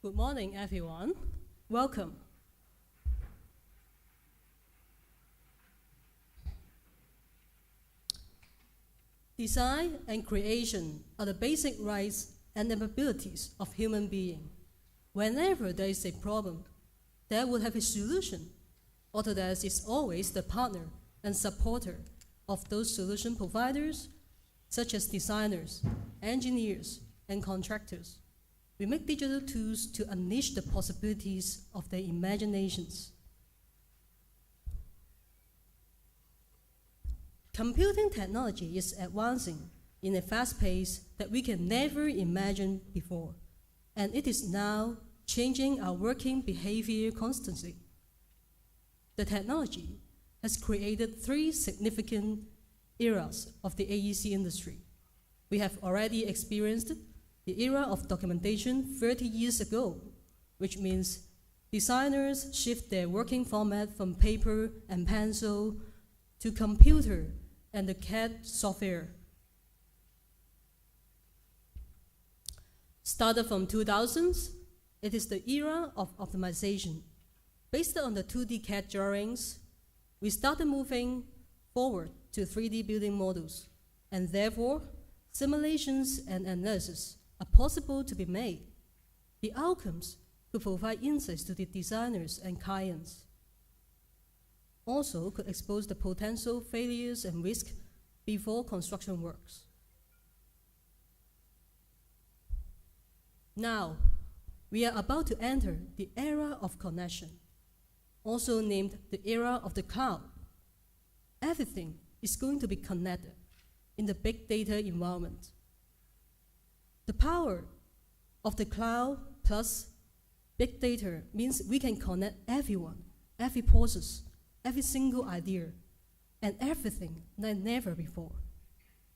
Good morning, everyone. Welcome. Design and creation are the basic rights and abilities of human beings. Whenever there is a problem, there will have a solution. Autodesk is always the partner and supporter of those solution providers, such as designers, engineers, and contractors. We make digital tools to unleash the possibilities of their imaginations. Computing technology is advancing in a fast pace that we can never imagine before, and it is now changing our working behavior constantly. The technology has created three significant eras of the AEC industry. We have already experienced the era of documentation 30 years ago, which means designers shift their working format from paper and pencil to computer and the CAD software. Started from 2000s, it is the era of optimization. Based on the 2D CAD drawings, we started moving forward to 3D building models, and therefore, simulations and analysis are possible to be made. The outcomes could provide insights to the designers and clients. Also could expose the potential failures and risk before construction works. Now, we are about to enter the era of connection, also named the era of the cloud. Everything is going to be connected in the big data environment. The power of the cloud plus big data means we can connect everyone, every process, every single idea, and everything like never before.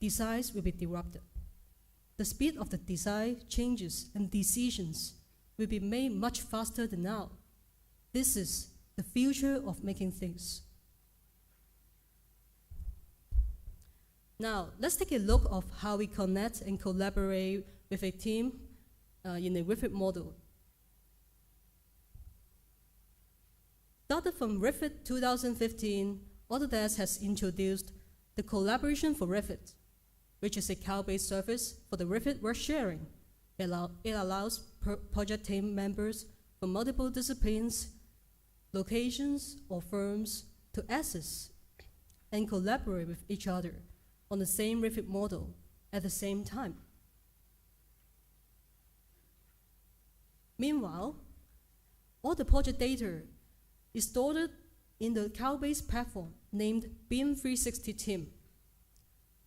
Designs will be disrupted. The speed of the design changes and decisions will be made much faster than now. This is the future of making things. Now, let's take a look of how we connect and collaborate with a team in a REVIT model. Started from REVIT 2015, Autodesk has introduced the Collaboration for REVIT, which is a cloud-based service for the REVIT work sharing. It allows project team members from multiple disciplines, locations, or firms to access and collaborate with each other on the same REVIT model at the same time. Meanwhile, all the project data is stored in the cloud-based platform named BIM 360 Team.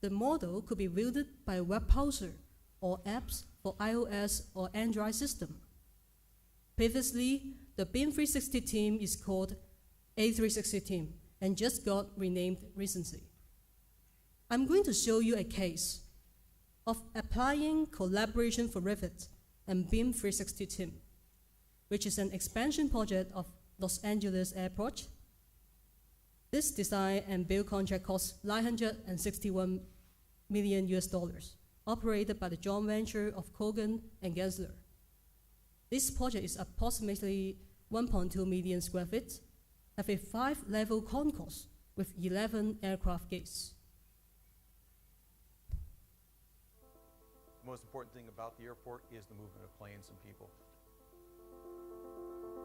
The model could be viewed by a web browser or apps for iOS or Android system. Previously, the BIM 360 Team is called A360 Team and just got renamed recently. I'm going to show you a case of applying Collaboration for REVIT and BIM 360 Team, which is an expansion project of Los Angeles Airport. This design and build contract cost $961 million, operated by the joint venture of Kogan and Gensler. This project is approximately 1.2 million square feet, have a 5-level concourse with 11 aircraft gates. The most important thing about the airport is the movement of planes and people.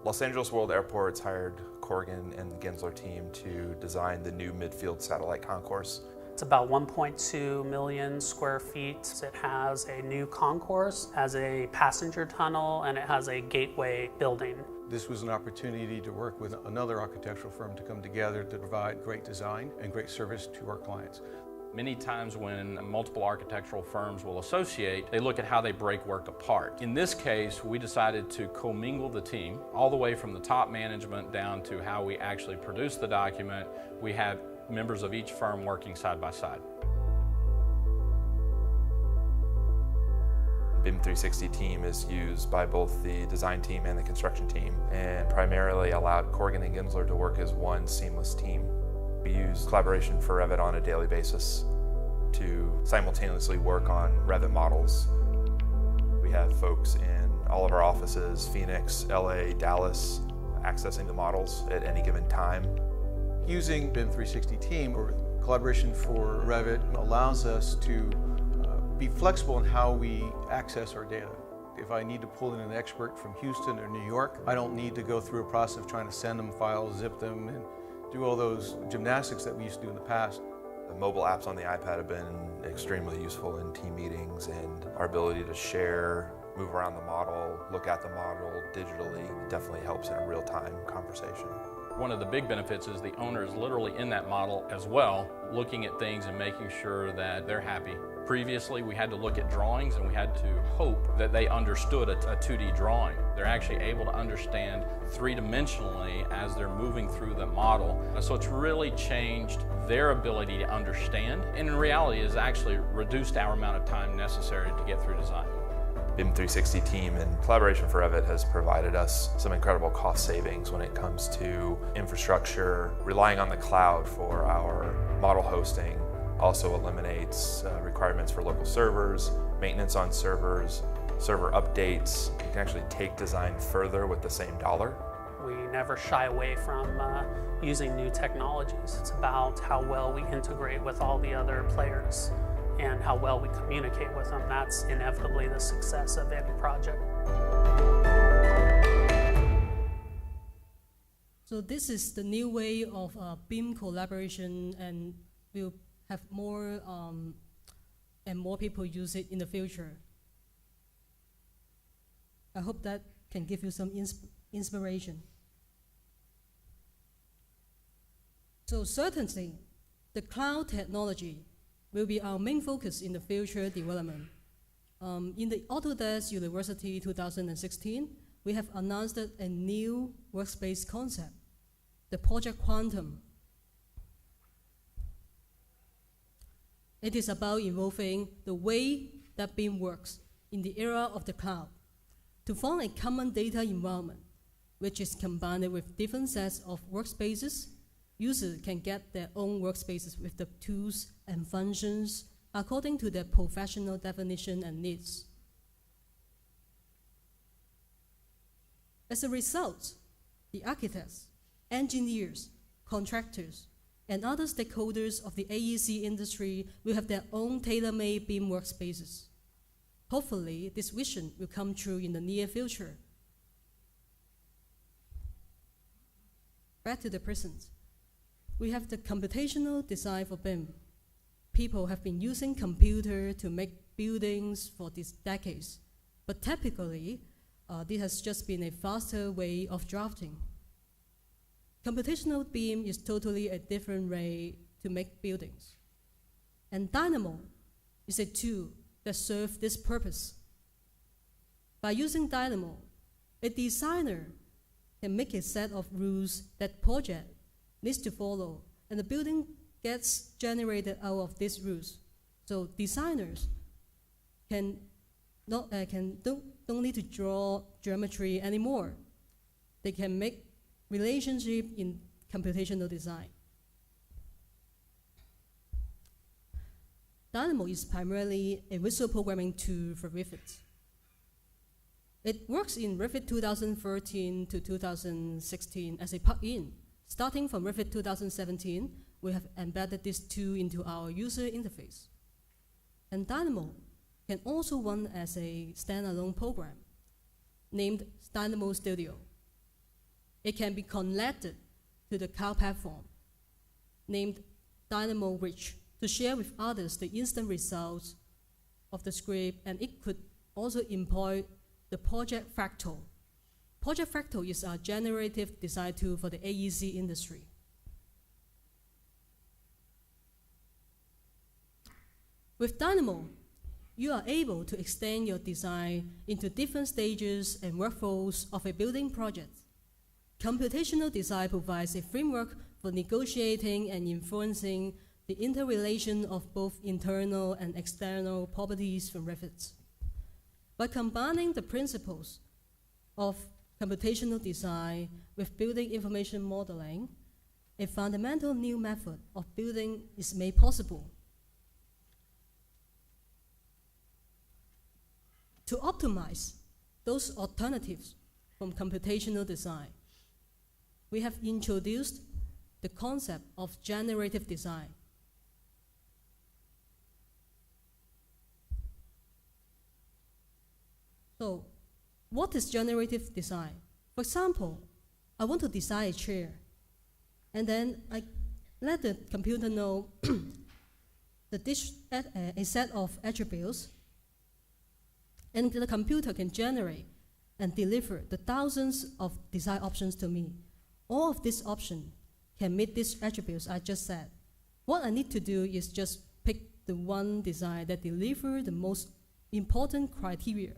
Los Angeles World Airports hired Corgan and the Gensler team to design the new midfield satellite concourse. It's about 1.2 million square feet. It has a new concourse, has a passenger tunnel, and it has a gateway building. This was an opportunity to work with another architectural firm to come together to provide great design and great service to our clients. Many times when multiple architectural firms will associate, they look at how they break work apart. In this case, we decided to commingle the team all the way from the top management down to how we actually produce the document. We have members of each firm working side by side. BIM 360 Team is used by both the design team and the construction team, and primarily allowed Corgan and Gensler to work as one seamless team. We use Collaboration for REVIT on a daily basis to simultaneously work on REVIT models. We have folks in all of our offices, Phoenix, LA, Dallas, accessing the models at any given time. Using BIM 360 Team or collaboration for Revit allows us to be flexible in how we access our data. If I need to pull in an expert from Houston or New York, I don't need to go through a process of trying to send them files, zip them, and do all those gymnastics that we used to do in the past. The mobile apps on the iPad have been extremely useful in team meetings, and our ability to share, move around the model, look at the model digitally definitely helps in a real-time conversation. One of the big benefits is the owner is literally in that model as well, looking at things and making sure that they're happy. Previously, we had to look at drawings and we had to hope that they understood a 2D drawing. They're actually able to understand three-dimensionally as they're moving through the model. So it's really changed their ability to understand, and in reality has actually reduced our amount of time necessary to get through design. BIM 360 Team in collaboration for Revit has provided us some incredible cost savings when it comes to infrastructure. Relying on the cloud for our model hosting also eliminates requirements for local servers, maintenance on servers, server updates. You can actually take design further with the same dollar. We never shy away from using new technologies. It's about how well we integrate with all the other players and how well we communicate with them. That's inevitably the success of any project. So this is the new way of BIM collaboration, and we'll have more and more people use it in the future. I hope that can give you some inspiration. So certainly, the cloud technology will be our main focus in the future development. In the Autodesk University 2016, we have announced a new workspace concept, the Project Quantum. It is about evolving the way that BIM works in the era of the cloud to form a common data environment, which is combined with different sets of workspaces. Users can get their own workspaces with the tools and functions according to their professional definition and needs. As a result, the architects, engineers, contractors, and other stakeholders of the AEC industry will have their own tailor-made BIM workspaces. Hopefully, this vision will come true in the near future. Back to the present. We have the computational design for BIM. People have been using computers to make buildings for these decades, but typically, this has just been a faster way of drafting. Computational BIM is totally a different way to make buildings. And Dynamo is a tool that serves this purpose. By using Dynamo, a designer can make a set of rules that project needs to follow, and the building gets generated out of these rules. So designers don't need to draw geometry anymore. They can make relationship in computational design. Dynamo is primarily a visual programming tool for REVIT. It works in REVIT 2013 to 2016 as a plugin. Starting from REVIT 2017, we have embedded this tool into our user interface. And Dynamo can also run as a standalone program named Dynamo Studio. It can be connected to the cloud platform named Dynamo Reach to share with others the instant results of the script, and it could also employ the Project Fractal. Project Fractal is a generative design tool for the AEC industry. With Dynamo, you are able to extend your design into different stages and workflows of a building project. Computational design provides a framework for negotiating and influencing the interrelation of both internal and external properties from REVIT. By combining the principles of computational design with building information modeling, a fundamental new method of building is made possible. To optimize those alternatives from computational design, we have introduced the concept of generative design. So, what is generative design? For example, I want to design a chair, and then I let the computer know a set of attributes, and the computer can generate and deliver the thousands of design options to me. All of these options can meet these attributes I just said. What I need to do is just pick the one design that delivers the most important criteria.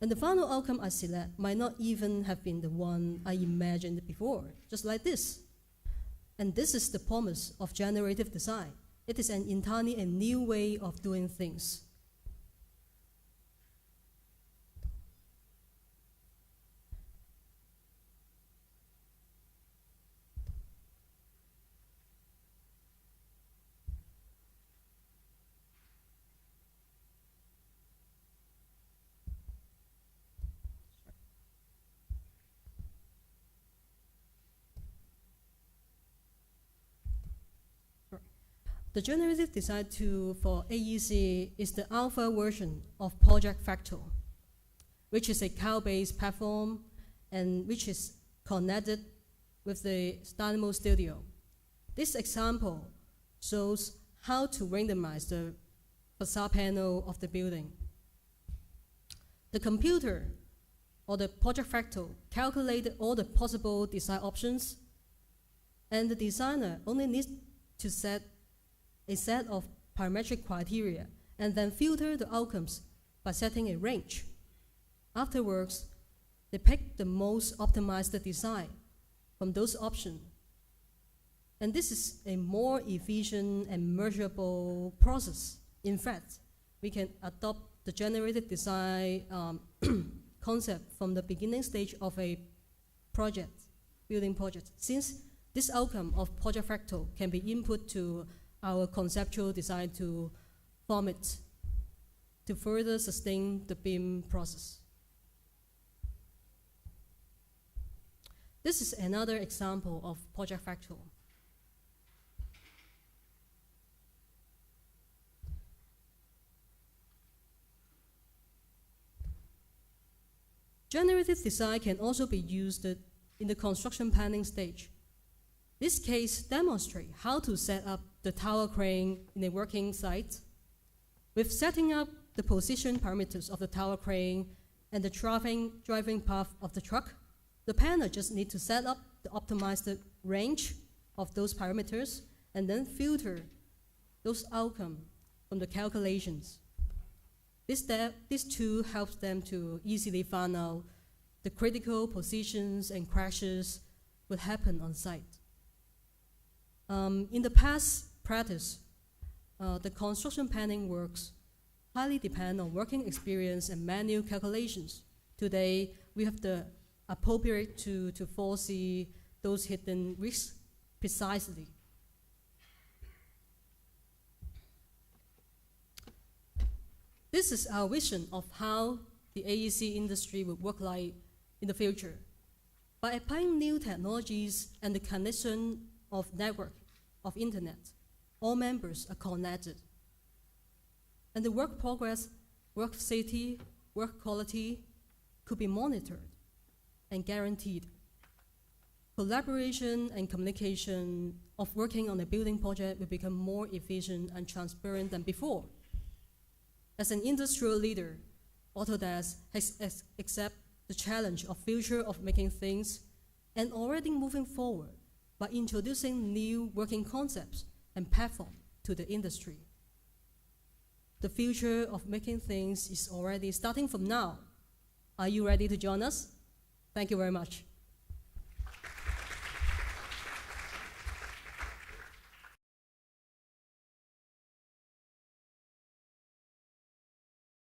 And the final outcome I select might not even have been the one I imagined before, just like this. And this is the promise of generative design. It is an entirely a new way of doing things. The generative design tool for AEC is the alpha version of Project Fractal, which is a cloud-based platform and which is connected with the Dynamo Studio. This example shows how to randomize the facade panel of the building. The computer or the Project Fractal calculated all the possible design options, and the designer only needs to set a set of parametric criteria and then filter the outcomes by setting a range. Afterwards, they pick the most optimized design from those options. And this is a more efficient and measurable process. In fact, we can adopt the generative design concept from the beginning stage of a project, building project, since this outcome of Project Fractal can be input to our conceptual design to FOMT to further sustain the BIM process. This is another example of Project Fractal. Generative design can also be used in the construction planning stage. This case demonstrates how to set up the tower crane in a working site. With setting up the position parameters of the tower crane and the driving path of the truck, the planner just needs to set up the optimized range of those parameters and then filter those outcomes from the calculations. This tool helps them to easily find out the critical positions and crashes will happen on site. In the past practice, the construction planning works highly depend on working experience and manual calculations. Today, we have the appropriate to foresee those hidden risks precisely. This is our vision of how the AEC industry will work like in the future. By applying new technologies and the connection of network, of internet, all members are connected. And the work progress, work safety, work quality could be monitored and guaranteed. Collaboration and communication of working on a building project will become more efficient and transparent than before. As an industrial leader, Autodesk has accepted the challenge of future of making things and already moving forward by introducing new working concepts and platforms to the industry. The future of making things is already starting from now. Are you ready to join us? Thank you very much.